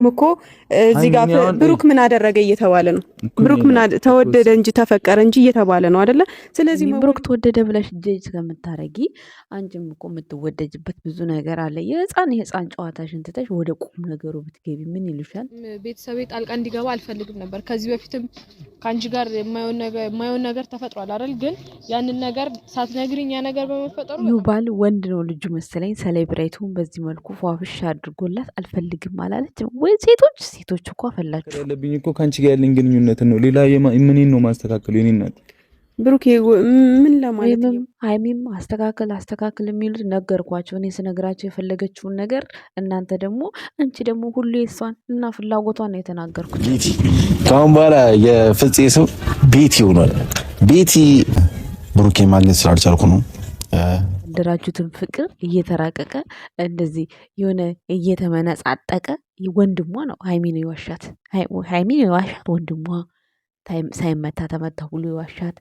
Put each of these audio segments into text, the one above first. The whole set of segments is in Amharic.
እኮ እዚህ ጋር ብሩክ ምን አደረገ እየተባለ ነው። ብሩክ ምን ተወደደ እንጂ ተፈቀረ እንጂ እየተባለ ነው አይደለ? ስለዚህ ብሩክ ተወደደ ብለሽ ጀጅ ከምታረጊ አንቺም እኮ የምትወደጅበት ብዙ ነገር አለ። የህፃን ጨዋታሽን ትተሽ ወደ ቁም ነገሩ ብትገቢ ምን ይሉሻል? ቤተሰቤ ጣልቃ እንዲገባ አልፈልግም ነበር። ከዚህ በፊትም ከአንቺ ጋር የማይሆን ነገር ተፈጥሯል አይደል? ግን ያንን ነገር ሳትነግሪኝ ያ ነገር በመፈጠሩ ዩባል ወንድ ነው ልጁ መሰለኝ። ሴሌብሬቱን በዚህ መልኩ ፏፍሽ አድርጎላት አልፈልግም አላለችም ወይ? ሴቶች እኮ አፈላችሁ ያለብኝ እኮ ካንቺ ጋር ያለኝ ግንኙነት ነው። ሌላ ምን ነው ማስተካከሉ? የኔ እናት ብሩኬ ምን ለማለት ነው? ሀይሚም አስተካክል የሚሉት ነገርኳቸው። እኔ ስነግራቸው የፈለገችውን ነገር እናንተ ደግሞ አንቺ ደግሞ ሁሉ የሷን እና ፍላጎቷን ነው የተናገርኩት። ቤቲ ከአሁን በኋላ የፍፄ ስም ቤቲ ሆኗል። ቤቲ ብሩኬ ማግኘት ስላልቻልኩ ነው ያደራጁትን ፍቅር እየተራቀቀ እንደዚህ የሆነ እየተመነጻጠቀ ወንድሟ ነው ሀይሚን የዋሻት ወንድሟ ሳይመታ ተመታ ብሎ የዋሻት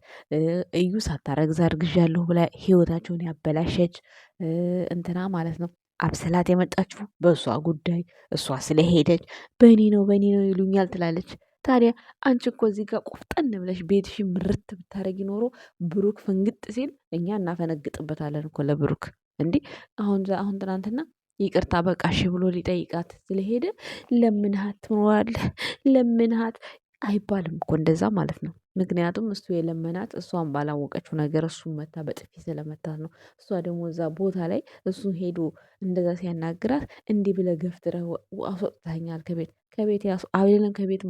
እዩ ሳታረግዝ አርግዣለሁ ብላ ህይወታቸውን ያበላሸች እንትና ማለት ነው። አብሰላት የመጣችው በእሷ ጉዳይ እሷ ስለሄደች በእኔ ነው ይሉኛል ትላለች። ታዲያ አንቺ እኮ እዚህ ጋር ቆፍጠን ብለሽ ቤትሽን ምርት ብታረጊ ኖሮ ብሩክ ፍንግጥ ሲል እኛ እናፈነግጥበታለን እኮ ለብሩክ። እንዲህ አሁን ትናንትና ይቅርታ በቃሽ ብሎ ሊጠይቃት ስለሄደ ለምንሃት ትኖራለህ ለምንሃት አይባልም እኮ እንደዛ ማለት ነው። ምክንያቱም እሱ የለመናት እሷን ባላወቀችው ነገር እሱን መታ በጥፊ ስለመታት ነው። እሷ ደግሞ እዛ ቦታ ላይ እሱን ሄዶ እንደዛ ሲያናግራት እንዲህ ብለህ ገፍትረህ አስወጥተኸኛል ከቤት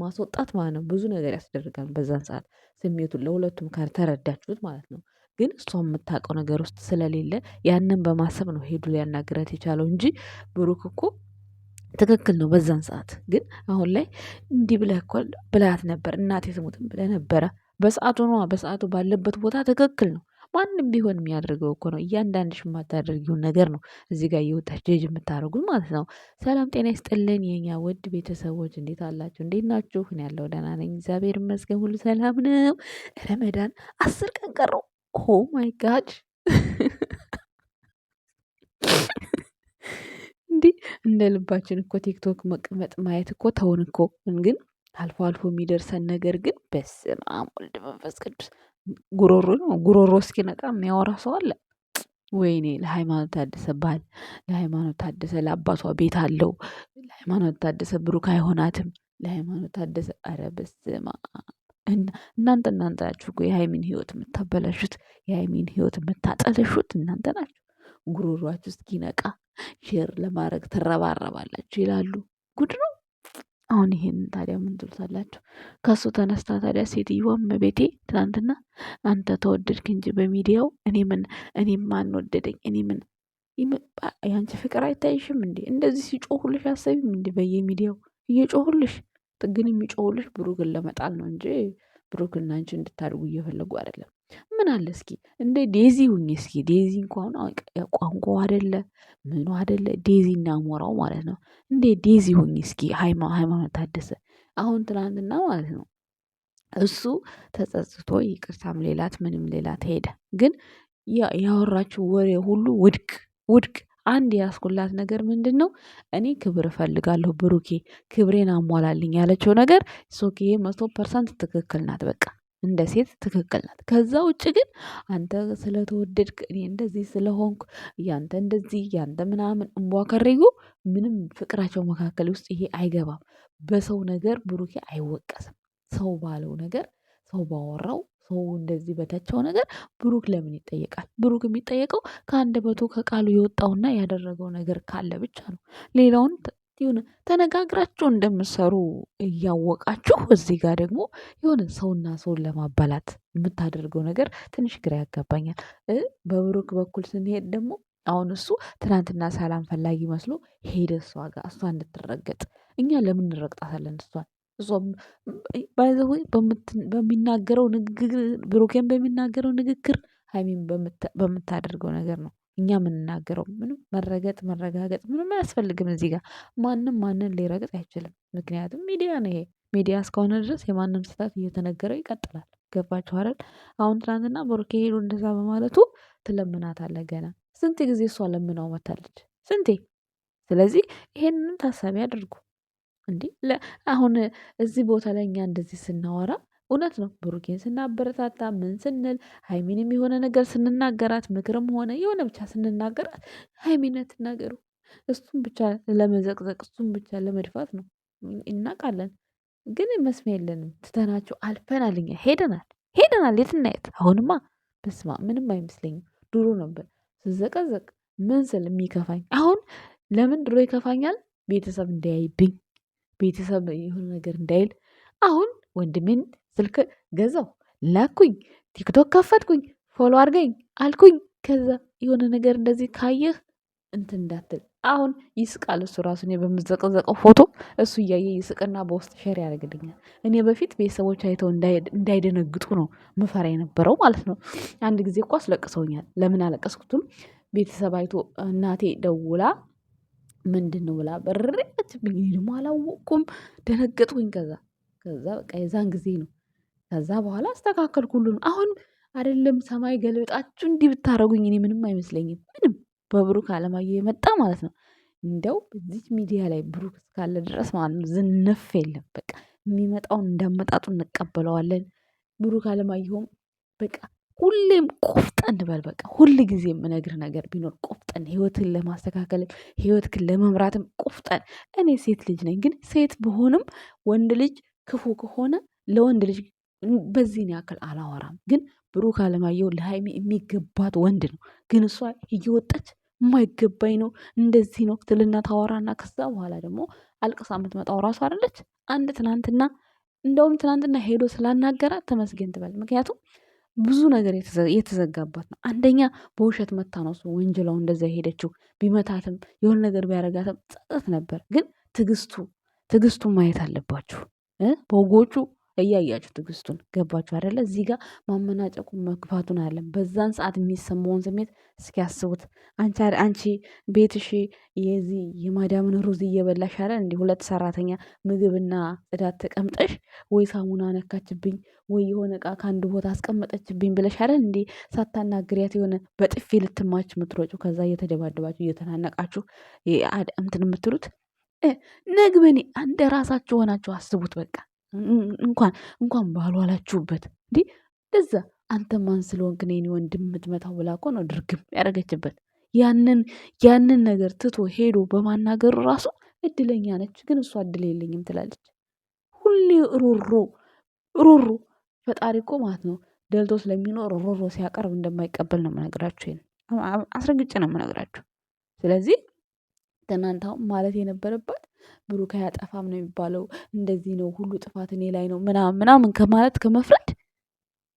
ማስወጣት ማለት ነው ብዙ ነገር ያስደርጋል። በዛን ሰዓት ስሜቱን ለሁለቱም ካልተረዳችሁት ማለት ነው። ግን እሷ የምታውቀው ነገር ውስጥ ስለሌለ ያንን በማሰብ ነው ሄዱ ሊያናግራት የቻለው እንጂ ብሩክ እኮ ትክክል ነው። በዛን ሰዓት ግን አሁን ላይ እንዲህ ብለሃት ነበር እናቴ ትሙትም ብለህ ነበረ። በሰዓቱ ባለበት ቦታ ትክክል ነው። ማንም ቢሆን የሚያደርገው እኮ ነው። እያንዳንድሽ የማታደርጊውን ነገር ነው እዚህ ጋር እየወጣች ጀጅ የምታደርጉት ማለት ነው። ሰላም ጤና ይስጥልን የኛ ውድ ቤተሰቦች፣ እንዴት አላችሁ? እንዴት ናችሁ? እኔ ያለው ደህና ነኝ፣ እግዚአብሔር ይመስገን፣ ሁሉ ሰላም ነው። ረመዳን 10 ቀን ቀረው። ኦ ማይ ጋድ እንዲህ እንደ ልባችን እኮ ቲክቶክ መቀመጥ ማየት እኮ ተውን እኮ። ግን አልፎ አልፎ የሚደርሰን ነገር ግን በስመ አብ ወልድ መንፈስ ቅዱስ ጉሮሮ እስኪነቃ የሚያወራ ሰው አለ። ወይኔ ለሃይማኖት ታደሰ ባል፣ ለሃይማኖት ታደሰ ለአባቷ ቤት አለው። ለሃይማኖት ታደሰ ብሩክ አይሆናትም። ለሃይማኖት ታደሰ ኧረ በስመ አብ። እናንተ ናችሁ እኮ የሃይሚን ህይወት የምታበላሹት፣ የሃይሚን ህይወት የምታጠለሹት እናንተ ናችሁ። ጉሮሯችሁ እስኪነቃ ሼር ለማድረግ ትረባረባላችሁ ይላሉ። ጉድ ነው። አሁን ይሄንን ታዲያ ምን ትሉታላችሁ? ከሱ ተነስታ ታዲያ ሴትዮዋም ቤቴ ትናንትና አንተ ተወደድክ እንጂ በሚዲያው እኔ ማን ወደደኝ? ያንቺ ፍቅር አይታይሽም እንዴ? እንደዚህ ሲጮሁልሽ አሰቢም እንዴ? በየሚዲያው እየጮሁልሽ ግን የሚጮሁልሽ ብሩክን ለመጣል ነው እንጂ ብሩክና አንቺ እንድታድጉ እየፈለጉ አይደለም። ምን አለ እስኪ እንደ ዴዚ ሁኝ እስኪ። ዴዚ እንኳን ቋንቋው አይደለ ምኑ አይደለ ዴዚ እና ሞራው ማለት ነው። እንደ ዴዚ ሁኝ እስኪ። ሃይማኖት ታደሰ አሁን ትናንትና ማለት ነው እሱ ተጸጽቶ ይቅርታም ሌላት ምንም ሌላት ሄደ። ግን ያወራችው ወሬ ሁሉ ውድቅ። አንድ ያስኩላት ነገር ምንድን ነው? እኔ ክብር እፈልጋለሁ ብሩኬ ክብሬን አሟላልኝ ያለችው ነገር ሶኬ 100% ትክክል ናት። በቃ እንደ ሴት ትክክል ናት። ከዛ ውጭ ግን አንተ ስለተወደድክ እኔ እንደዚህ ስለሆንኩ ያንተ እንደዚህ ያንተ ምናምን እንቧከሬጉ ምንም ፍቅራቸው መካከል ውስጥ ይሄ አይገባም። በሰው ነገር ብሩኬ አይወቀስም። ሰው ባለው ነገር ሰው ባወራው ሰው እንደዚህ በተቸው ነገር ብሩክ ለምን ይጠየቃል? ብሩክ የሚጠየቀው ከአንደበቱ ከቃሉ የወጣውና ያደረገው ነገር ካለ ብቻ ነው። ሌላውን የሆነ ተነጋግራችሁ እንደምትሰሩ እያወቃችሁ እዚህ ጋር ደግሞ የሆነ ሰውና ሰውን ለማባላት የምታደርገው ነገር ትንሽ ግራ ያጋባኛል። በብሩክ በኩል ስንሄድ ደግሞ አሁን እሱ ትናንትና ሰላም ፈላጊ መስሎ ሄደ እሷ ጋር እሷ እንድትረገጥ። እኛ ለምን እንረግጣታለን? እሷም ባይዘው በሚናገረው ንግግር ብሩኬን በሚናገረው ንግግር ሀይሚን በምታደርገው ነገር ነው እኛ የምንናገረው። ምንም መረጋገጥ ምንም አያስፈልግም። እዚህ ጋር ማንን ሊረግጥ አይችልም። ምክንያቱም ሚዲያ ነው ይሄ። ሚዲያ እስከሆነ ድረስ የማንም ስህተት እየተነገረው ይቀጥላል። ገባችሁ አይደል? አሁን ትናንትና ብሩኬ ሄዱ እንደዛ በማለቱ ትለምናታለህ ገና ስንት ጊዜ እሷ ለምናው መታለች ስንቴ። ስለዚህ ይሄንን ታሳቢ አድርጉ። እንዴ አሁን እዚህ ቦታ ላይ እኛ እንደዚህ ስናወራ እውነት ነው። ብሩኬን ስናበረታታ ምን ስንል ሀይሚንም የሆነ ነገር ስንናገራት ምክርም ሆነ የሆነ ብቻ ስንናገራት ሀይሚነት ትናገሩ እሱም ብቻ ለመዘቅዘቅ እሱም ብቻ ለመድፋት ነው እናውቃለን። ግን መስሚያ የለንም ትተናቸው አልፈናል። እኛ ሄደናል የትና የት። አሁንማ በስማ ምንም አይመስለኝም። ድሮ ነበር ስዘቀዘቅ ምን ስል የሚከፋኝ። አሁን ለምን ድሮ ይከፋኛል? ቤተሰብ እንዳያይብኝ ቤተሰብ የሆነ ነገር እንዳይል። አሁን ወንድሜን ስልክ ገዛው ላኩኝ፣ ቲክቶክ ከፈትኩኝ፣ ፎሎ አድርገኝ አልኩኝ። ከዛ የሆነ ነገር እንደዚህ ካየህ እንትን እንዳትል። አሁን ይስቃል እሱ ራሱ እኔ በምዘቀዘቀው ፎቶ እሱ እያየ ይስቅና በውስጥ ሼር ያደርግልኛል። እኔ በፊት ቤተሰቦች አይተው እንዳይደነግጡ ነው ምፈራ የነበረው ማለት ነው። አንድ ጊዜ እኮ አስለቅሰውኛል። ለምን አለቀስኩትም? ቤተሰብ አይቶ እናቴ ደውላ ምንድን ነው ብላ በረረችብኝ። እኔ ደግሞ አላወቅኩም፣ ደነገጥኩኝ። ከዛ በቃ የዛን ጊዜ ነው። ከዛ በኋላ አስተካከልኩ ሁሉንም። አሁን አይደለም ሰማይ ገልብጣችሁ እንዲህ ብታረጉኝ እኔ ምንም አይመስለኝም። ምንም በብሩክ አለማየሁ የመጣ ማለት ነው። እንደው በዚች ሚዲያ ላይ ብሩክ እስካለ ድረስ ማለት ነው ዝንፍ የለም። በቃ የሚመጣውን እንዳመጣጡ እንቀበለዋለን። ብሩክ አለማየሁም በቃ ሁሌም ቆፍጠን በል። በቃ ሁል ጊዜ የምነግር ነገር ቢኖር ቆፍጠን፣ ህይወትን ለማስተካከልም ህይወትክን ለመምራትም ቆፍጠን። እኔ ሴት ልጅ ነኝ፣ ግን ሴት ብሆንም ወንድ ልጅ ክፉ ከሆነ ለወንድ ልጅ በዚህን ያክል አላወራም። ግን ብሩክ አለማየሁ ለሀይሚ የሚገባት ወንድ ነው። ግን እሷ እየወጣች የማይገባኝ ነው እንደዚህ ነው ትልና ታወራና ከዛ በኋላ ደግሞ አልቅሳ የምትመጣው ራሱ አይደለች። እንደውም ትናንትና ሄዶ ስላናገራት ተመስገን ትበል። ምክንያቱም ብዙ ነገር የተዘጋባት ነው። አንደኛ በውሸት መታ ነው እሱ ወንጀላው እንደዛ የሄደችው። ቢመታትም የሆነ ነገር ቢያረጋትም ጸጸት ነበር። ግን ትዕግስቱ ማየት አለባችሁ በወጎቹ እያያችሁ ትዕግስቱን። ገባችሁ አይደለ? እዚህ ጋር ማመናጨቁን መግፋቱን አለም። በዛን ሰዓት የሚሰማውን ስሜት እስኪያስቡት። አንቺ ቤትሽ የዚህ የማዳምን ሩዝ እየበላሽ አለ እንዲህ ሁለት ሰራተኛ ምግብና ጽዳት ተቀምጠሽ ወይ ሳሙና ነካችብኝ ወይ የሆነ እቃ ከአንድ ቦታ አስቀመጠችብኝ ብለሽ አለ እንዲህ ሳታናግሪያት የሆነ በጥፊ ልትማች ምትሮጩ። ከዛ እየተደባደባችሁ እየተናነቃችሁ እንትን የምትሉት ነግበኔ እንደ ራሳችሁ ሆናችሁ አስቡት። በቃ እንኳን ባልዋላችሁበት እንዲህ እንደዛ አንተ ማን ስለሆንክ እኔን ወንድም የምትመታው ብላ እኮ ነው ድርግም ያደረገችበት። ያንን ነገር ትቶ ሄዶ በማናገሩ ራሱ እድለኛ ነች። ግን እሷ እድል የለኝም ትላለች ሁሌ ሮሮ። ፈጣሪ እኮ ማለት ነው ደልቶ ስለሚኖር ሮሮ ሲያቀርብ እንደማይቀበል ነው የምነግራችሁ። አስረግጬ ነው የምነግራችሁ። ስለዚህ ትናንት አሁን ማለት የነበረባት ብሩክ አያጠፋም ነው የሚባለው፣ እንደዚህ ነው ሁሉ ጥፋት እኔ ላይ ነው ምናምን ከማለት ከመፍረድ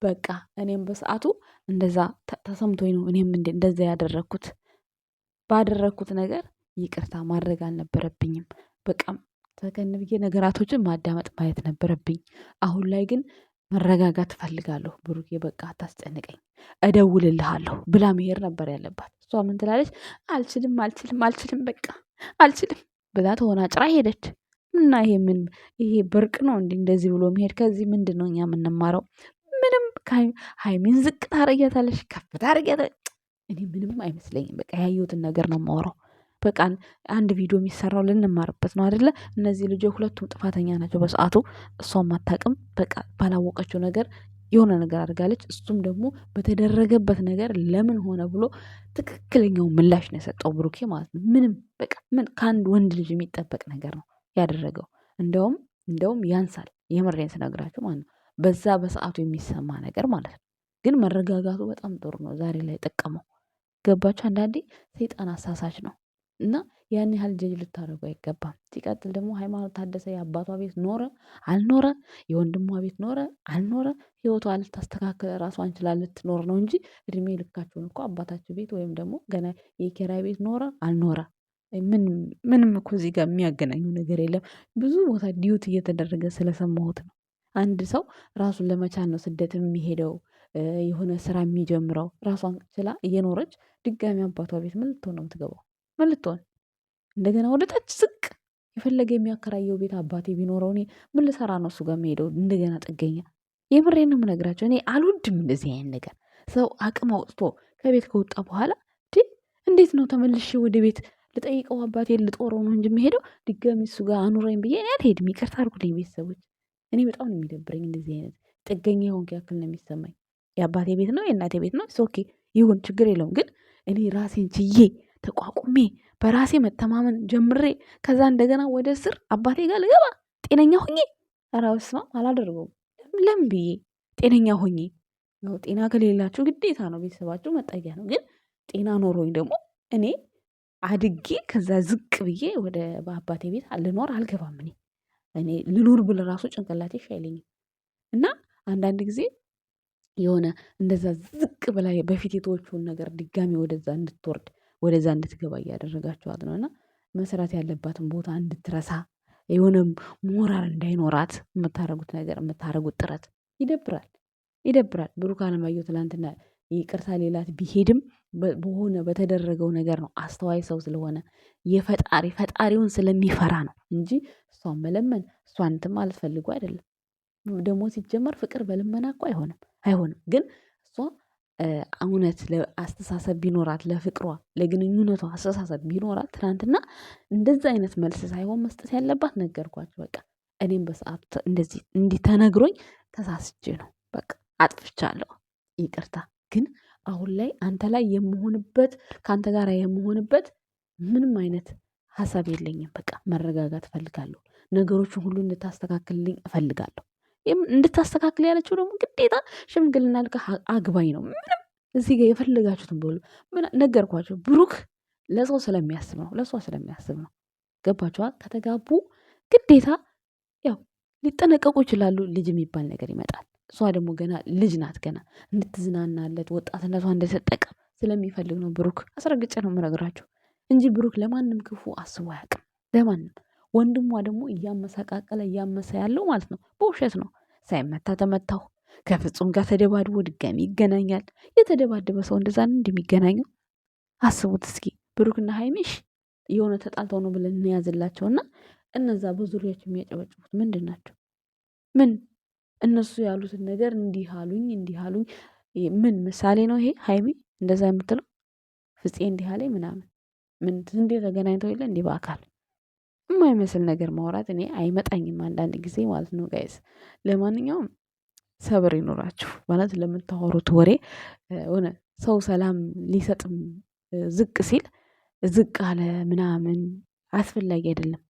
በቃ እኔም በሰዓቱ እንደዛ ተሰምቶኝ ነው እኔም እንደዛ ያደረግኩት። ባደረግኩት ነገር ይቅርታ ማድረግ አልነበረብኝም። በቃ ተከን ብዬ ነገራቶችን ማዳመጥ ማየት ነበረብኝ። አሁን ላይ ግን መረጋጋት እፈልጋለሁ። ብሩኬ በቃ አታስጨንቀኝ፣ እደውልልሃለሁ ብላ መሄድ ነበር ያለባት። እሷ ምን ትላለች? አልችልም በቃ አልችልም ብላ ተወናጭራ ሄደች። እና ይሄ ብርቅ ነው እንዲ እንደዚህ ብሎ መሄድ? ከዚህ ምንድን ነው እኛ የምንማረው? ምንም ሀይሚን ዝቅ ታረጊያታለሽ፣ ከፍ ታረጊያታለሽ። እኔ ምንም አይመስለኝም። በቃ ያየሁትን ነገር ነው የማወራው። በቃ አንድ ቪዲዮ የሚሰራው ልንማርበት ነው አይደለ? እነዚህ ልጆች ሁለቱም ጥፋተኛ ናቸው በሰዓቱ። እሷም አታውቅም። በቃ ባላወቀችው ነገር የሆነ ነገር አድርጋለች። እሱም ደግሞ በተደረገበት ነገር ለምን ሆነ ብሎ ትክክለኛው ምላሽ ነው የሰጠው ብሩኬ ማለት ነው። ምንም በቃ ከአንድ ወንድ ልጅ የሚጠበቅ ነገር ነው ያደረገው። እንደውም ያንሳል። የምሬን ስነግራችሁ ማለት ነው በዛ በሰዓቱ የሚሰማ ነገር ማለት ነው። ግን መረጋጋቱ በጣም ጥሩ ነው። ዛሬ ላይ ጠቀመው። ገባችሁ? አንዳንዴ ሰይጣን አሳሳች ነው እና ያን ያህል ጀጅ ልታደርጉ አይገባም። ሲቀጥል ደግሞ ሃይማኖት ታደሰ የአባቷ ቤት ኖረ አልኖረ፣ የወንድሟ ቤት ኖረ አልኖረ፣ ህይወቷ ልታስተካከለ ራሷን ችላ ልትኖር ነው እንጂ እድሜ ልካቸውን እኮ አባታቸው ቤት ወይም ደግሞ ገና የኪራይ ቤት ኖረ አልኖረ ምንም እኮ እዚህ ጋር የሚያገናኙ ነገር የለም። ብዙ ቦታ ዲዩት እየተደረገ ስለሰማሁት ነው። አንድ ሰው ራሱን ለመቻል ነው ስደት የሚሄደው የሆነ ስራ የሚጀምረው። ራሷን ችላ እየኖረች ድጋሚ አባቷ ቤት ምን ልትሆን ነው የምትገባው? ምን ልትሆን እንደገና ወደ ታች ዝቅ የፈለገ የሚያከራየው ቤት አባቴ ቢኖረው እኔ ምን ልሰራ ነው እሱ ጋር የምሄደው? እንደገና ጥገኛ። የምሬን ነው የምነግራቸው። እኔ አልወድም እንደዚህ አይነት ነገር። ሰው አቅም አውጥቶ ከቤት ከወጣ በኋላ እንዴት ነው ተመልሼ ወደ ቤት ልጠይቀው አባቴ ልጦረው ነው እንጂ የምሄደው ድጋሚ እሱ ጋር አኑረኝ ብዬ እኔ አልሄድም። ይቅርታ አድርጉልኝ ቤተሰቦች። እኔ በጣም ነው የሚደብረኝ እንደዚህ አይነት ጥገኛ የሆንክ ያክል ነው የሚሰማኝ። የአባቴ ቤት ነው የእናቴ ቤት ነው ኦኬ ይሁን ችግር የለውም። ግን እኔ ራሴን ችዬ ተቋቁሜ በራሴ መተማመን ጀምሬ ከዛ እንደገና ወደ ስር አባቴ ጋር ልገባ ጤነኛ ሆኜ ኧረ በስመ አብ አላደርገውም። ለምን ብዬ ጤነኛ ሆኜ ያው ጤና ከሌላችሁ ግዴታ ነው ቤተሰባችሁ መጠጊያ ነው። ግን ጤና ኖሮኝ ደግሞ እኔ አድጌ ከዛ ዝቅ ብዬ ወደ በአባቴ ቤት ልኖር አልገባም። እኔ ልኖር ብል ራሱ ጭንቅላቴ አይለኝም። እና አንዳንድ ጊዜ የሆነ እንደዛ ዝቅ ብላ በፊት የተወችውን ነገር ድጋሚ ወደዛ እንድትወርድ ወደዛ እንድትገባ እያደረጋችኋት ነው። እና መስራት ያለባትን ቦታ እንድትረሳ የሆነ ሞራል እንዳይኖራት የምታደርጉት ነገር የምታደርጉት ጥረት ይደብራል ይደብራል። ብሩክ አለማየሁ ትላንትና ይቅርታ ሌላት ቢሄድም በሆነ በተደረገው ነገር ነው። አስተዋይ ሰው ስለሆነ ፈጣሪውን ስለሚፈራ ነው እንጂ እሷን መለመን እሷን እንትን ማለት ፈልጎ አይደለም። ደግሞ ሲጀመር ፍቅር በልመና እኮ አይሆንም። ግን እሷ እውነት አስተሳሰብ ቢኖራት ለፍቅሯ ለግንኙነቷ አስተሳሰብ ቢኖራት ትናንትና እንደዛ አይነት መልስ ሳይሆን መስጠት ያለባት ነገርኳቸው። በቃ እኔም በሰዓቱ እንደዚህ እንዲህ ተነግሮኝ ተሳስቼ ነው በቃ አጥፍቻለሁ፣ ይቅርታ። ግን አሁን ላይ አንተ ላይ የምሆንበት ከአንተ ጋር የምሆንበት ምንም አይነት ሀሳብ የለኝም። በቃ መረጋጋት እፈልጋለሁ። ነገሮችን ሁሉ እንድታስተካክልልኝ እፈልጋለሁ። እንድታስተካክል ያለችው ደግሞ ግዴታ ሽምግልና ልከህ አግባኝ ነው። ምንም እዚህ ጋር የፈለጋችሁትን በሉ ነገርኳቸው። ብሩክ ለሰው ስለሚያስብ ነው፣ ለእሷ ስለሚያስብ ነው። ገባችኋል? ከተጋቡ ግዴታ ያው ሊጠነቀቁ ይችላሉ። ልጅ የሚባል ነገር ይመጣል። እሷ ደግሞ ገና ልጅ ናት። ገና እንድትዝናናለት ወጣትነቷ እንድትጠቀም ስለሚፈልግ ነው ብሩክ። አስረግጬ ነው የምነግራችሁ እንጂ ብሩክ ለማንም ክፉ አስቦ አያውቅም። ለማንም ወንድሟ ደግሞ እያመሰቃቀለ እያመሰ ያለው ማለት ነው በውሸት ነው። ሳይመታ ተመታሁ ከፍጹም ጋር ተደባድቦ ድጋሚ ይገናኛል። የተደባደበ ሰው እንደዛ ነው እንደሚገናኘው አስቡት እስኪ። ብሩክና ሀይሚሽ የሆነ ተጣልተው ነው ብለን እንያዝላቸውና እነዛ በዙሪያቸው የሚያጨበጭቡት ምንድን ናቸው? ምን እነሱ ያሉትን ነገር እንዲህ አሉኝ ምን ምሳሌ ነው ይሄ? ሀይሚ እንደዛ የምትለው ፍፄ እንዲህ አለኝ ምናምን ምን እንዴ ተገናኝተው የለ እንዲህ በአካል የማይመስል ነገር ማውራት እኔ አይመጣኝም አንዳንድ ጊዜ ማለት ነው ጋይስ። ለማንኛውም ሰብር ይኖራችሁ ማለት ለምታወሩት ወሬ ሆነ ሰው ሰላም ሊሰጥም ዝቅ ሲል ዝቅ አለ ምናምን አስፈላጊ አይደለም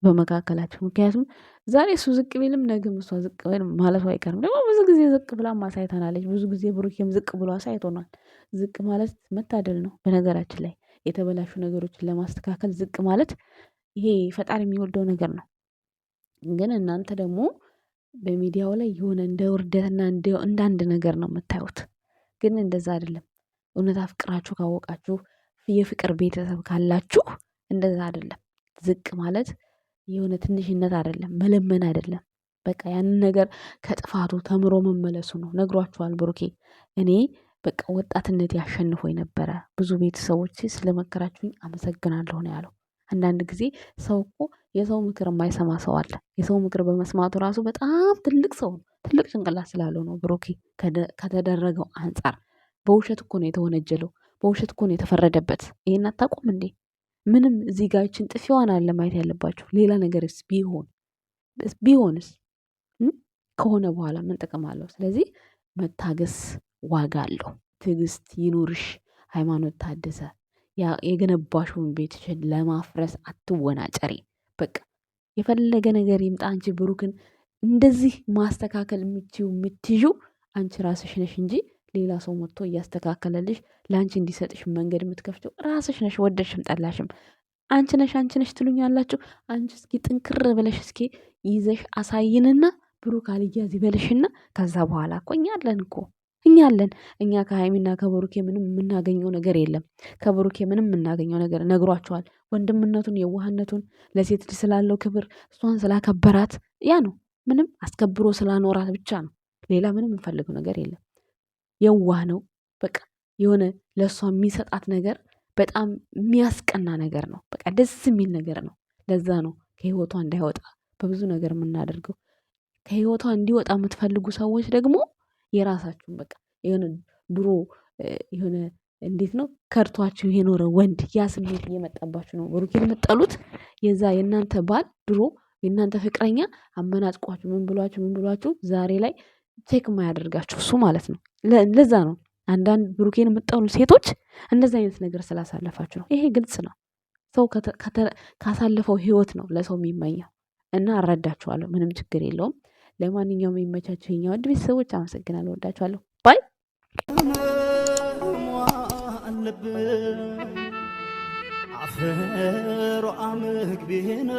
በመካከላችሁ። ምክንያቱም ዛሬ እሱ ዝቅ ቢልም ነገም እሷ ዝቅ ማለቱ አይቀርም። ደግሞ ብዙ ጊዜ ዝቅ ብላ ማሳይተናለች። ብዙ ጊዜ ብሩኬም ዝቅ ብሎ አሳይቶናል። ዝቅ ማለት መታደል ነው። በነገራችን ላይ የተበላሹ ነገሮችን ለማስተካከል ዝቅ ማለት ይሄ ፈጣሪ የሚወደው ነገር ነው። ግን እናንተ ደግሞ በሚዲያው ላይ የሆነ እንደ ውርደትና እንደ አንድ ነገር ነው የምታዩት። ግን እንደዛ አይደለም። እውነት አፍቅራችሁ ካወቃችሁ የፍቅር ቤተሰብ ካላችሁ እንደዛ አይደለም። ዝቅ ማለት የሆነ ትንሽነት አይደለም፣ መለመን አይደለም። በቃ ያንን ነገር ከጥፋቱ ተምሮ መመለሱ ነው። ነግሯችኋል ብሩኬ። እኔ በቃ ወጣትነት ያሸንፎ ነበረ። ብዙ ቤተሰቦች ስለመከራችሁኝ አመሰግናለሁ ነው ያለው። አንዳንድ ጊዜ ሰው እኮ የሰው ምክር የማይሰማ ሰው አለ። የሰው ምክር በመስማቱ ራሱ በጣም ትልቅ ሰው ነው። ትልቅ ጭንቅላት ስላለው ነው ብሩኬ። ከተደረገው አንጻር በውሸት እኮ ነው የተወነጀለው። በውሸት እኮ ነው የተፈረደበት። ይሄን አታውቁም እንዴ? ምንም እዚህ ጋር ይችን ጥፊዋን አለ ማየት ያለባችሁ። ሌላ ነገርስ ቢሆንስ ከሆነ በኋላ ምን ጥቅም አለው? ስለዚህ መታገስ ዋጋ አለው። ትዕግስት ይኑርሽ። ሃይማኖት ታደሰ የገነባሽውን ቤትሽን ለማፍረስ አትወናጨሪ። በቃ የፈለገ ነገር ይምጣ። አንቺ ብሩክን እንደዚህ ማስተካከል የምትይው አንቺ ራስሽ ነሽ እንጂ ሌላ ሰው መጥቶ እያስተካከለልሽ ለአንቺ እንዲሰጥሽ መንገድ የምትከፍተው ራስሽ ነሽ። ወደድሽም ጠላሽም አንቺ ነሽ ትሉኛላችሁ። አንቺ እስኪ ጥንክር ብለሽ እስኪ ይዘሽ አሳይንና ብሩክ አልያዝ ይበልሽና ከዛ በኋላ እኮ እኛ አለን። እኛ ከሀይሚና ከብሩኬ ምንም የምናገኘው ነገር የለም። ከብሩኬ ምንም የምናገኘው ነገር ነግሯቸዋል። ወንድምነቱን፣ የዋህነቱን፣ ለሴት ልጅ ስላለው ክብር፣ እሷን ስላከበራት ያ ነው። ምንም አስከብሮ ስላኖራት ብቻ ነው። ሌላ ምንም የምፈልገው ነገር የለም። የዋህ ነው። በቃ የሆነ ለእሷ የሚሰጣት ነገር በጣም የሚያስቀና ነገር ነው። በቃ ደስ የሚል ነገር ነው። ለዛ ነው ከህይወቷ እንዳይወጣ በብዙ ነገር የምናደርገው። ከህይወቷ እንዲወጣ የምትፈልጉ ሰዎች ደግሞ የራሳችሁን በቃ የሆነ ድሮ የሆነ እንዴት ነው ከርቷችሁ የኖረ ወንድ ያ ስሜት እየመጣባችሁ ነው ብሩኬን የምትጠሉት። የዛ የእናንተ ባል ድሮ የእናንተ ፍቅረኛ አመናጭቋችሁ ምን ብሏችሁ ዛሬ ላይ ቼክ ማያደርጋችሁ እሱ ማለት ነው። ለዛ ነው አንዳንድ ብሩኬን የምትጠሉ ሴቶች እንደዛ አይነት ነገር ስላሳለፋችሁ ነው። ይሄ ግልጽ ነው። ሰው ካሳለፈው ህይወት ነው ለሰው የሚመኘው እና እረዳችኋለሁ። ምንም ችግር የለውም። ለማንኛውም የሚመቻችሁ የኛ ውድ ቤተሰቦች አመሰግናለሁ። ወዳችኋለሁ። ባይ አፈሮ አመግቢና